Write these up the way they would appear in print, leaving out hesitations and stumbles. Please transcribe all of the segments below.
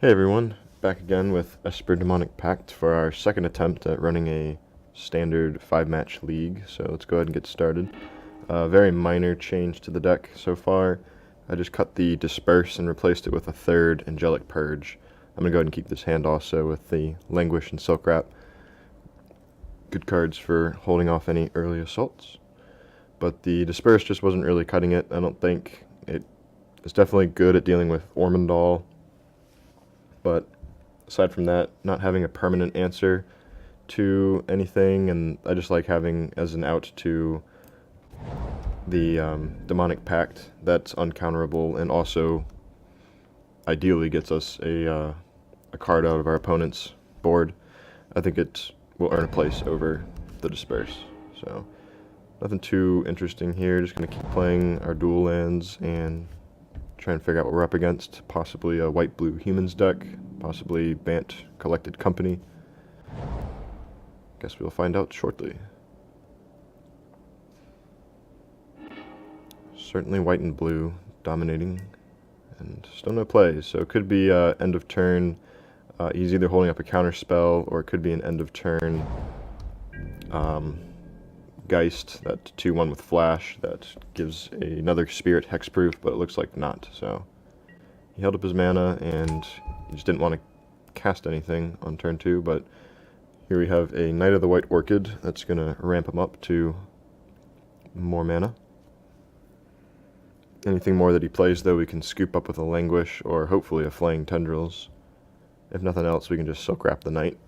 Hey everyone, back again with Esper Demonic Pact for our second attempt at running a standard 5-match league, so let's go ahead and get started. Very minor change to the deck so far. I just cut the Disperse and replaced it with a third Angelic Purge. I'm going to go ahead and keep this hand also with the Languish and Silkwrap. Good cards for holding off any early assaults. But the Disperse just wasn't really cutting it, I don't think. It is definitely good at dealing with Ormondal, but aside from that, not having a permanent answer to anything, and I just like having as an out to the Demonic Pact that's uncounterable and also ideally gets us a card out of our opponent's board. I think it will earn a place over the Disperse. So nothing too interesting here, just going to keep playing our dual lands and try and figure out what we're up against. Possibly a white-blue humans deck, possibly Bant Collected Company. Guess we'll find out shortly. Certainly white and blue dominating, and still no plays, so it could be end of turn. He's either holding up a counter spell, or it could be an end of turn Geist, that 2/1 with Flash, that gives another Spirit hexproof, but it looks like not, so he held up his mana, and he just didn't want to cast anything on turn 2, but here we have a Knight of the White Orchid that's going to ramp him up to more mana. Anything more that he plays, though, we can scoop up with a Languish, or hopefully a Flaying Tendrils. If nothing else, we can just Silkwrap the Knight.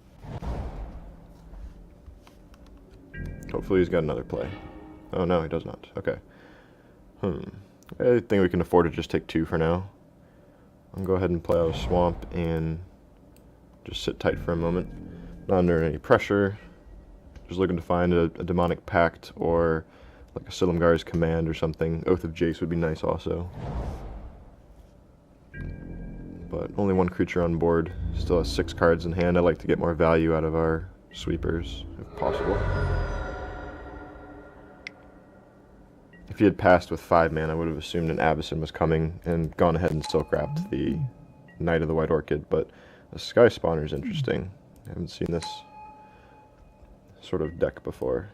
Hopefully he's got another play. Oh no, he does not. Okay. I think we can afford to just take 2 for now. I'll go ahead and play out a Swamp and just sit tight for a moment. Not under any pressure. Just looking to find a Demonic Pact or like a Silumgar's Command or something. Oath of Jace would be nice also. But only 1 creature on board. Still has 6 cards in hand. I like to get more value out of our sweepers if possible. If he had passed with 5 mana, I would have assumed an Avacyn was coming and gone ahead and Silkwrapped the Knight of the White Orchid, but the Sky Spawner is interesting. I haven't seen this sort of deck before.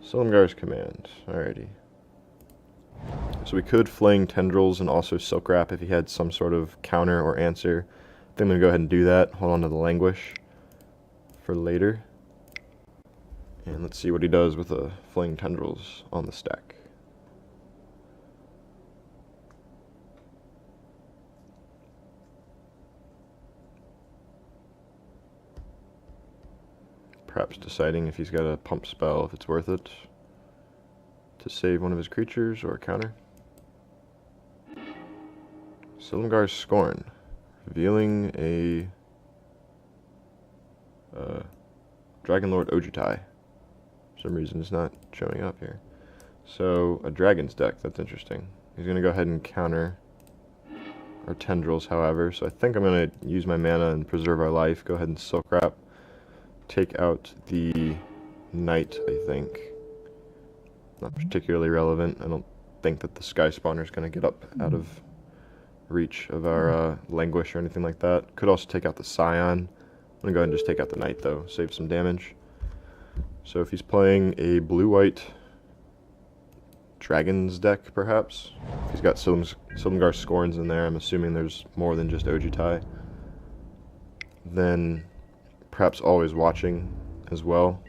Silumgar's Command, alrighty. So we could Flaying Tendrils and also Silkwrap if he had some sort of counter or answer. I think I'm going to go ahead and do that, hold on to the Languish for later. And let's see what he does with the Flaying Tendrils on the stack. Perhaps deciding if he's got a pump spell, if it's worth it to save one of his creatures or a counter. Silumgar's Scorn, revealing a Dragonlord Ojutai. For some reason it's not showing up here. So a Dragon's deck, that's interesting. He's going to go ahead and counter our Tendrils, however, so I think I'm going to use my mana and preserve our life, go ahead and Silkwrap. Take out the Knight, I think. Not particularly relevant. I don't think that the Sky Spawner is going to get up out of reach of our Languish or anything like that. Could also take out the Scion. I'm going to go ahead and just take out the Knight, though. Save some damage. So if he's playing a blue-white Dragon's deck, perhaps. If he's got Silumgar Scorns in there, I'm assuming there's more than just Ojutai. Then perhaps Always Watching as well.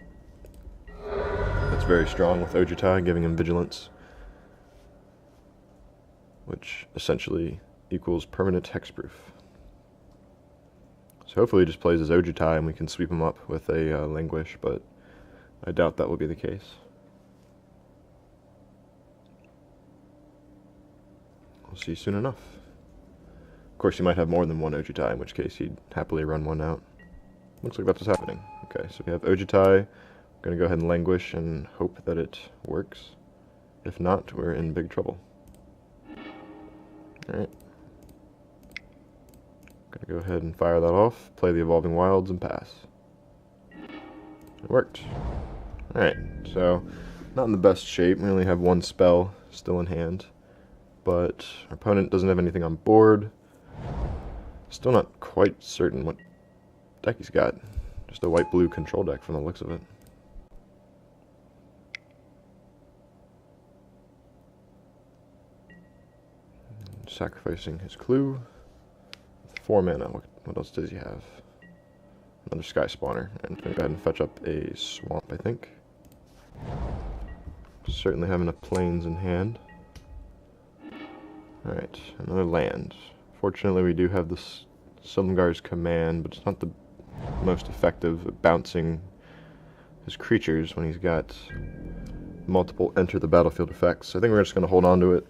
That's very strong with Ojutai, giving him Vigilance, which essentially equals permanent hexproof. So hopefully he just plays his Ojutai and we can sweep him up with a Languish, but I doubt that will be the case. We'll see soon enough. Of course, he might have more than 1 Ojutai, in which case he'd happily run 1 out. Looks like that's what's happening. Okay, so we have Ojutai. I'm going to go ahead and Languish and hope that it works. If not, we're in big trouble. Alright. Going to go ahead and fire that off, play the Evolving Wilds, and pass. It worked. Alright, so not in the best shape. We only have 1 spell still in hand, but our opponent doesn't have anything on board. Still not quite certain what deck he's got. Just a white-blue control deck from the looks of it. Sacrificing his clue. 4 mana. What else does he have? Another Sky Spawner. And go ahead and fetch up a Swamp, I think. Certainly having enough plains in hand. Alright, another land. Fortunately, we do have this Silumgar's command, but it's not the most effective at bouncing his creatures when he's got multiple enter the battlefield effects. So I think we're just going to hold on to it,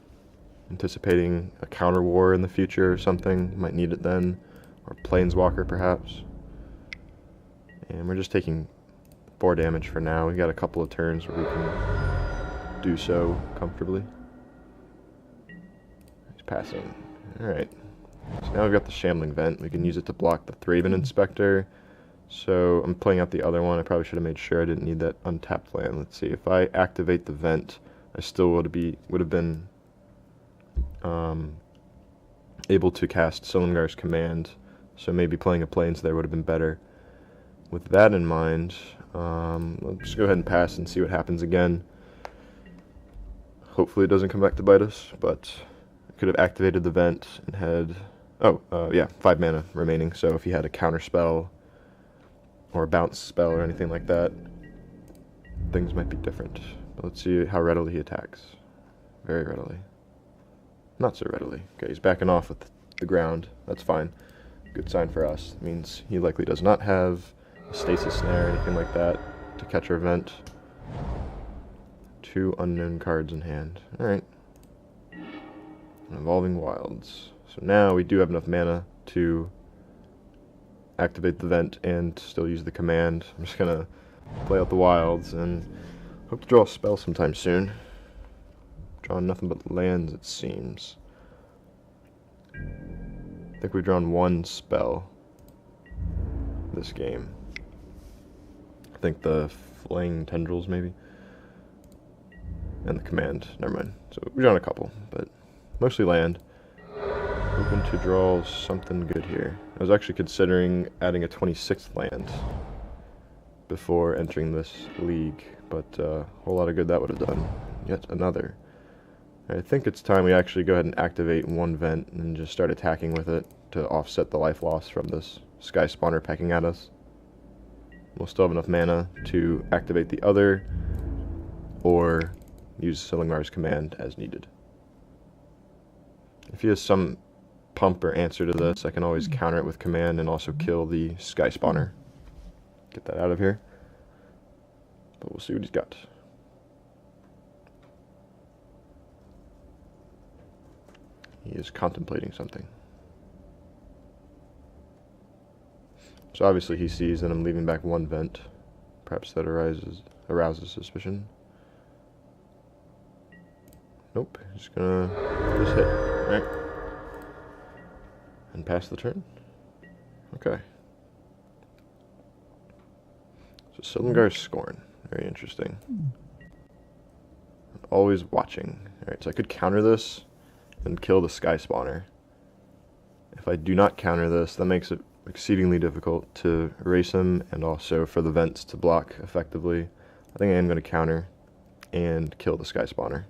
anticipating a counter war in the future or something. Might need it then, or Planeswalker perhaps. And we're just taking 4 damage for now. We got a couple of turns where we can do so comfortably. He's passing. Alright. So now we've got the Shambling Vent. We can use it to block the Thraben Inspector. So I'm playing out the other one. I probably should have made sure I didn't need that untapped land. Let's see. If I activate the Vent, I still would have been able to cast Silumgar's command. So maybe playing a Plains there would have been better. With that in mind, let's go ahead and pass and see what happens again. Hopefully it doesn't come back to bite us, but I could have activated the Vent and had... yeah, 5 mana remaining, so if he had a counter spell or a bounce spell or anything like that, things might be different. But let's see how readily he attacks. Very readily. Not so readily. Okay, he's backing off with the ground. That's fine. Good sign for us. It means he likely does not have a Stasis Snare or anything like that to catch our Vent. 2 unknown cards in hand. Alright. Evolving Wilds. So now we do have enough mana to activate the Vent and still use the command. I'm just going to play out the Wilds and hope to draw a spell sometime soon. Drawing nothing but lands, it seems. I think we've drawn 1 spell this game. I think the Flaying Tendrils, maybe. And the command. Never mind. So we've drawn a couple, but mostly land. Hoping to draw something good here. I was actually considering adding a 26th land before entering this league, but a whole lot of good that would have done. Yet another. I think it's time we actually go ahead and activate 1 Vent and just start attacking with it to offset the life loss from this Sky Spawner pecking at us. We'll still have enough mana to activate the other, or use Silumgar's command as needed. If he has some pump or answer to this, I can always counter it with command and also kill the Sky Spawner. Get that out of here. But we'll see what he's got. He is contemplating something. So obviously he sees that I'm leaving back 1 Vent. Perhaps that arouses suspicion. Nope, just gonna just hit, right? And pass the turn. Okay. So Silumgar's Scorn. Very interesting. Always watching. Alright, so I could counter this and kill the Sky Spawner. If I do not counter this, that makes it exceedingly difficult to erase him and also for the Vents to block effectively. I think I am going to counter and kill the Sky Spawner.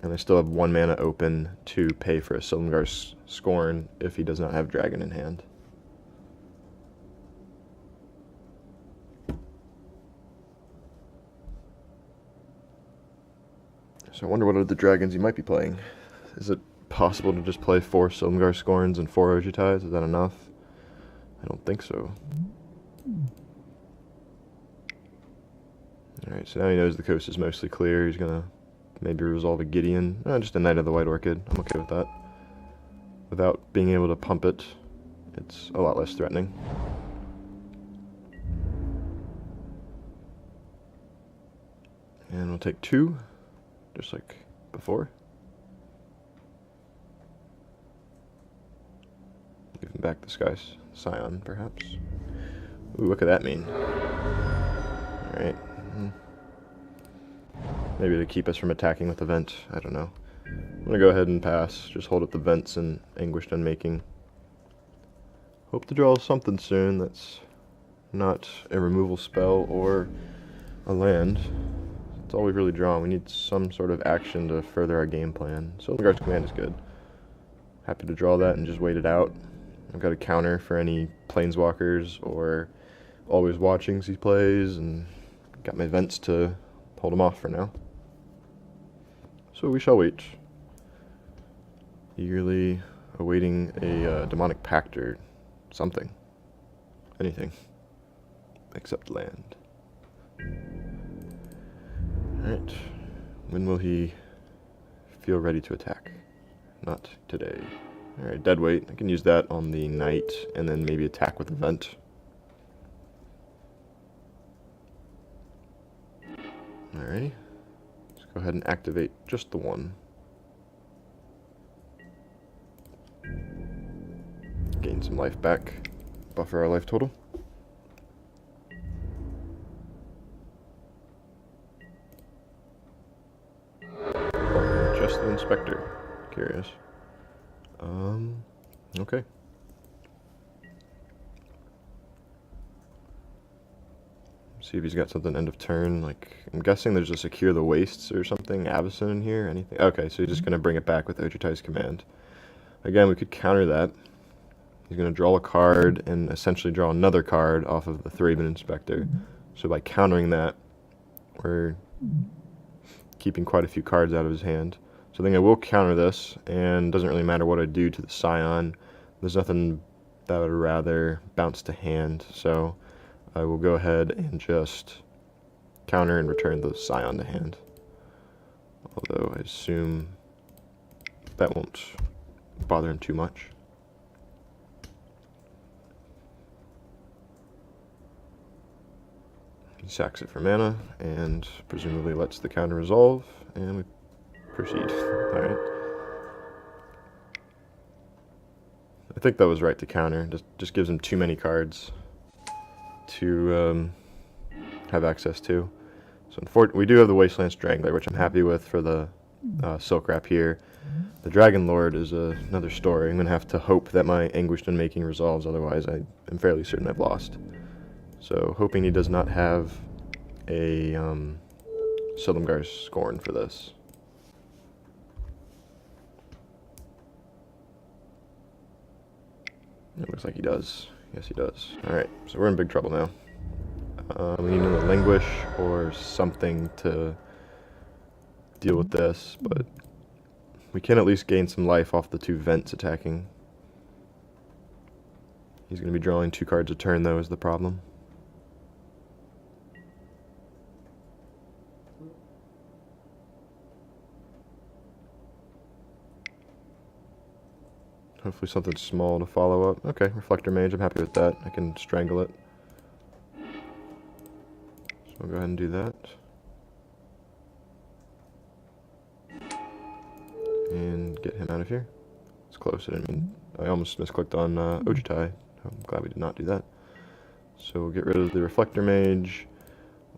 And I still have 1 mana open to pay for a Silumgar's Scorn if he does not have Dragon in hand. So I wonder what other dragons he might be playing. Is it possible to just play 4 Silumgar Scorns and 4 Ojutais? Is that enough? I don't think so. Alright, so now he knows the coast is mostly clear. He's gonna maybe resolve a Gideon. Just a Knight of the White Orchid. I'm okay with that. Without being able to pump it, it's a lot less threatening. And we'll take 2, just like before. Leaving back the Sky's Scion, perhaps. Ooh, what could that mean? Alright. Maybe to keep us from attacking with the Vent. I don't know. I'm going to go ahead and pass. Just hold up the Vents and Anguished Unmaking. Hope to draw something soon that's not a removal spell or a land. That's all we've really drawn. We need some sort of action to further our game plan. Silumgar's Command is good. Happy to draw that and just wait it out. I've got a counter for any Planeswalkers or Always Watchings he plays, and got my Vents to hold him off for now. So we shall wait. Eagerly awaiting a Demonic Pact or something. Anything. Except land. Alright. When will he feel ready to attack? Not today. Alright, Deadweight. I can use that on the Knight and then maybe attack with the Vent. Alrighty. Let's go ahead and activate just the one. Gain some life back. Buffer our life total. Oh, just the Inspector. Curious. Okay. See if he's got something end of turn. Like, I'm guessing there's a Secure the Wastes or something. Avacyn in here. Anything? Okay, so he's just going to bring it back with Ojutai's Command. Again, we could counter that. He's going to draw a card and essentially draw another card off of the Thraben Inspector. So by countering that, we're keeping quite a few cards out of his hand. So I think I will counter this, and it doesn't really matter what I do to the Scion. There's nothing that I would rather bounce to hand, so I will go ahead and just counter and return the Scion to hand. Although I assume that won't bother him too much. He sacks it for mana, and presumably lets the counter resolve, and we proceed. Alright. I think that was right to counter. Just gives him too many cards to have access to. So we do have the Wasteland Strangler, which I'm happy with for the Silkwrap here. The Dragonlord is another story. I'm going to have to hope that my Anguished Unmaking resolves, otherwise I am fairly certain I've lost. So hoping he does not have a Silumgar's Scorn for this. It looks like he does. Yes, he does. Alright, so we're in big trouble now. We need another Languish or something to deal with this, but we can at least gain some life off the two Vents attacking. He's going to be drawing 2 cards a turn, though, is the problem. Hopefully something small to follow up. Okay, Reflector Mage, I'm happy with that. I can strangle it. So I'll go ahead and do that. And get him out of here. It's close. I almost misclicked on Ojutai. I'm glad we did not do that. So we'll get rid of the Reflector Mage.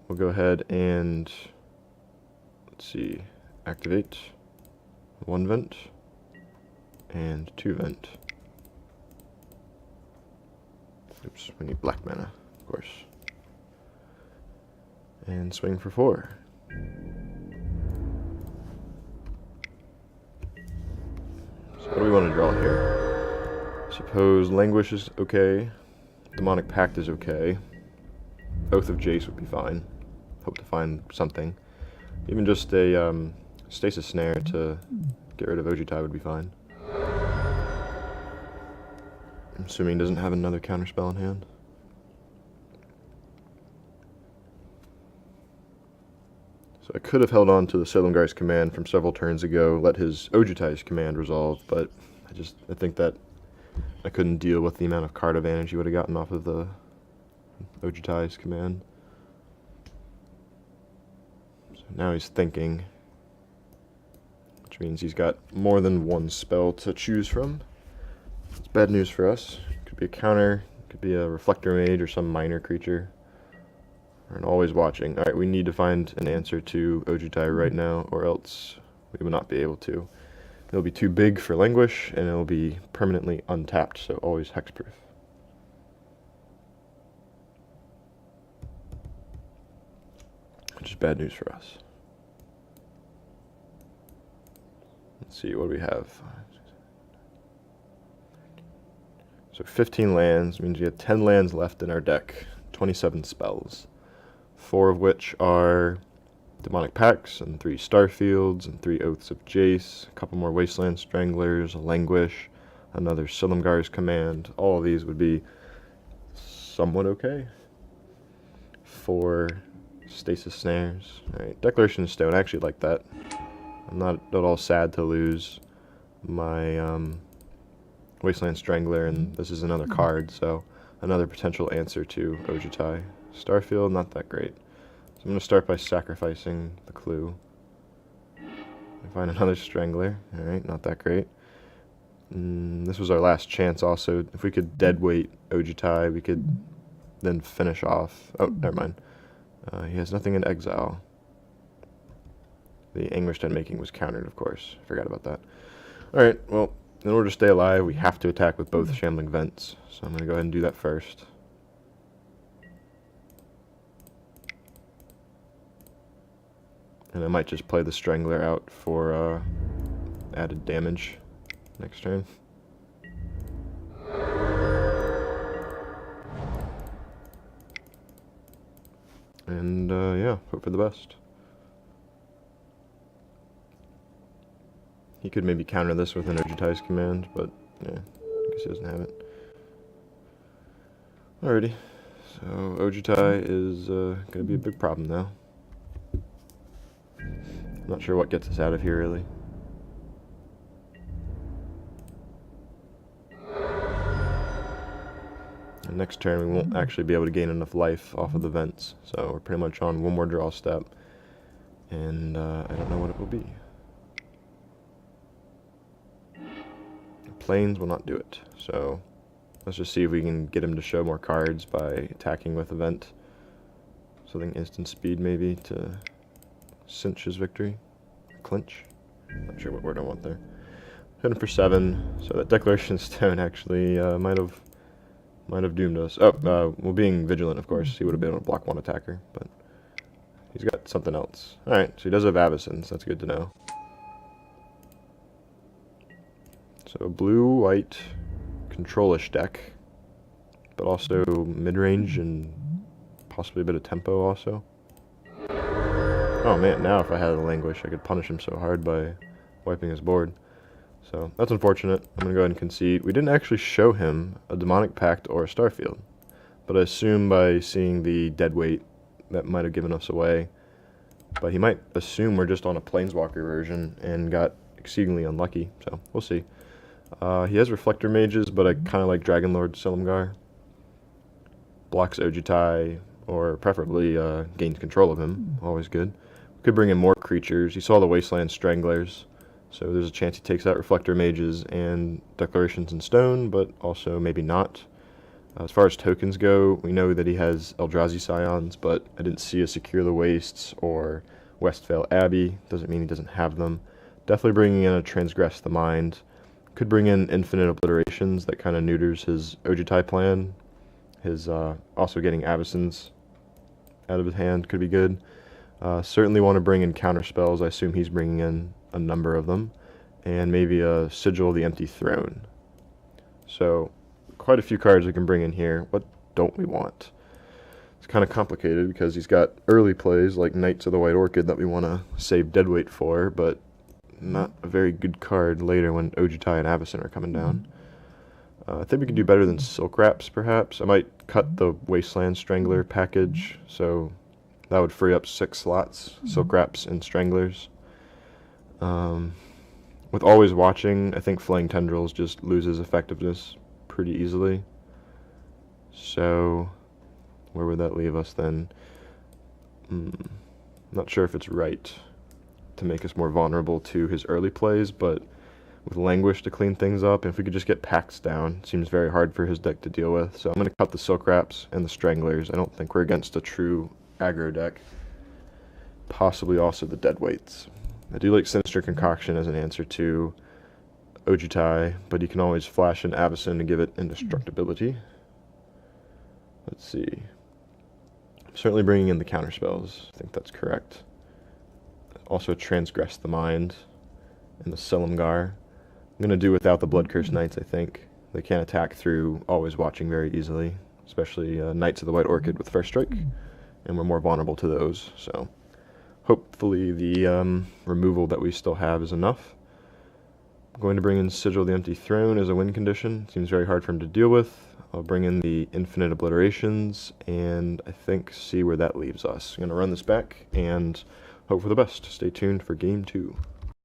We'll go ahead and, let's see, activate 1 Vent. And 2 Vent. Oops, we need black mana, of course. And swing for 4. So what do we want to draw here? Suppose Languish is okay. Demonic Pact is okay. Oath of Jace would be fine. Hope to find something. Even just a Stasis Snare to get rid of Ojutai would be fine. I'm assuming he doesn't have another counterspell in hand. So I could have held on to the Silumgar's Command from several turns ago, let his Ojutai's Command resolve, but I think that I couldn't deal with the amount of card advantage he would have gotten off of the Ojutai's Command. So now he's thinking, which means he's got more than one spell to choose from. It's bad news for us. Could be a counter, could be a Reflector Mage or some minor creature. Or an Always Watching. Alright, we need to find an answer to Ojutai right now, or else we will not be able to. It'll be too big for Languish, and it'll be permanently untapped, so always hexproof. Which is bad news for us. Let's see, what do we have? So 15 lands means we have 10 lands left in our deck, 27 spells, 4 of which are Demonic Pacts, and 3 Starfields, and 3 Oaths of Jace, a couple more Wasteland Stranglers, a Languish, another Silumgar's Command. All of these would be somewhat okay. 4 Stasis Snares. Alright, Declaration of Stone, I actually like that. I'm not at all sad to lose my Wasteland Strangler, and this is another card, so another potential answer to Ojutai. Starfield, not that great. So I'm going to start by sacrificing the clue. I find another Strangler. Alright, not that great. This was our last chance also. If we could Deadweight Ojutai, we could then finish off. Oh, never mind. He has nothing in exile. The Anguished Unmaking was countered, of course. Forgot about that. Alright, well, in order to stay alive, we have to attack with both Shambling Vents. So I'm going to go ahead and do that first. And I might just play the Strangler out for added damage next turn. And yeah, hope for the best. He could maybe counter this with an Ojutai's Command, but yeah, I guess he doesn't have it. Alrighty, so Ojutai is going to be a big problem now. Not sure what gets us out of here, really. And next turn, we won't actually be able to gain enough life off of the vents, so we're pretty much on one more draw step, and I don't know what it will be. Planes will not do it, so let's just see if we can get him to show more cards by attacking with a vent. Something instant speed, maybe, to cinch his victory. Clinch? Not sure what word I want there. Hit him for 7, so that Declaration Stone actually might have doomed us. Oh, well, being vigilant, of course, he would have been able to block one attacker, but he's got something else. Alright, so he does have Avacyn's, that's good to know. So blue-white control-ish deck, but also mid-range and possibly a bit of tempo also. Oh man, now if I had a Languish, I could punish him so hard by wiping his board. So that's unfortunate. I'm going to go ahead and concede. We didn't actually show him a Demonic Pact or a Starfield, but I assume by seeing the Deadweight, that might have given us away. But he might assume we're just on a Planeswalker version and got exceedingly unlucky, so we'll see. He has Reflector Mages, but I kind of like Dragonlord Silumgar. Blocks Ojutai, or preferably gains control of him, always good. Could bring in more creatures. You saw the Wasteland Stranglers, so there's a chance he takes out Reflector Mages and Declarations in Stone, but also maybe not. As far as tokens go, we know that he has Eldrazi Scions, but I didn't see a Secure the Wastes or Westvale Abbey. Doesn't mean he doesn't have them. Definitely bringing in a Transgress the Mind. Could bring in Infinite Obliterations that kind of neuters his Ojutai plan. His also getting Avacyn's out of his hand could be good. Certainly want to bring in counter spells. I assume he's bringing in a number of them, and maybe a Sigil of the Empty Throne. So quite a few cards we can bring in here. What don't we want? It's kind of complicated because he's got early plays like Knights of the White Orchid that we want to save Deadweight for, but not a very good card later when Ojutai and Avacyn are coming down. I think we can do better than Silkwraps, perhaps. I might cut the Wasteland Strangler package, so that would free up 6 slots, Silkwraps and Stranglers. With Always Watching, I think Flaying Tendrils just loses effectiveness pretty easily. So, where would that leave us then? Not sure if it's right to make us more vulnerable to his early plays, but with Languish to clean things up, and if we could just get packs down, seems very hard for his deck to deal with. So I'm going to cut the Silkwraps and the Stranglers. I don't think we're against a true aggro deck. Possibly also the Deadweights. I do like Sinister Concoction as an answer to Ojutai, but you can always flash an Avacyn to give it indestructibility. Let's see. I'm certainly bringing in the counterspells. I think that's correct. Also Transgress the Mind and the Silumgar. I'm going to do without the Blood Curse Knights, I think. They can't attack through Always Watching very easily, especially Knights of the White Orchid with First Strike, and we're more vulnerable to those, so hopefully the removal that we still have is enough. I'm going to bring in Sigil the Empty Throne as a win condition. Seems very hard for him to deal with. I'll bring in the Infinite Obliterations, and I think see where that leaves us. I'm going to run this back and hope for the best. Stay tuned for Game 2.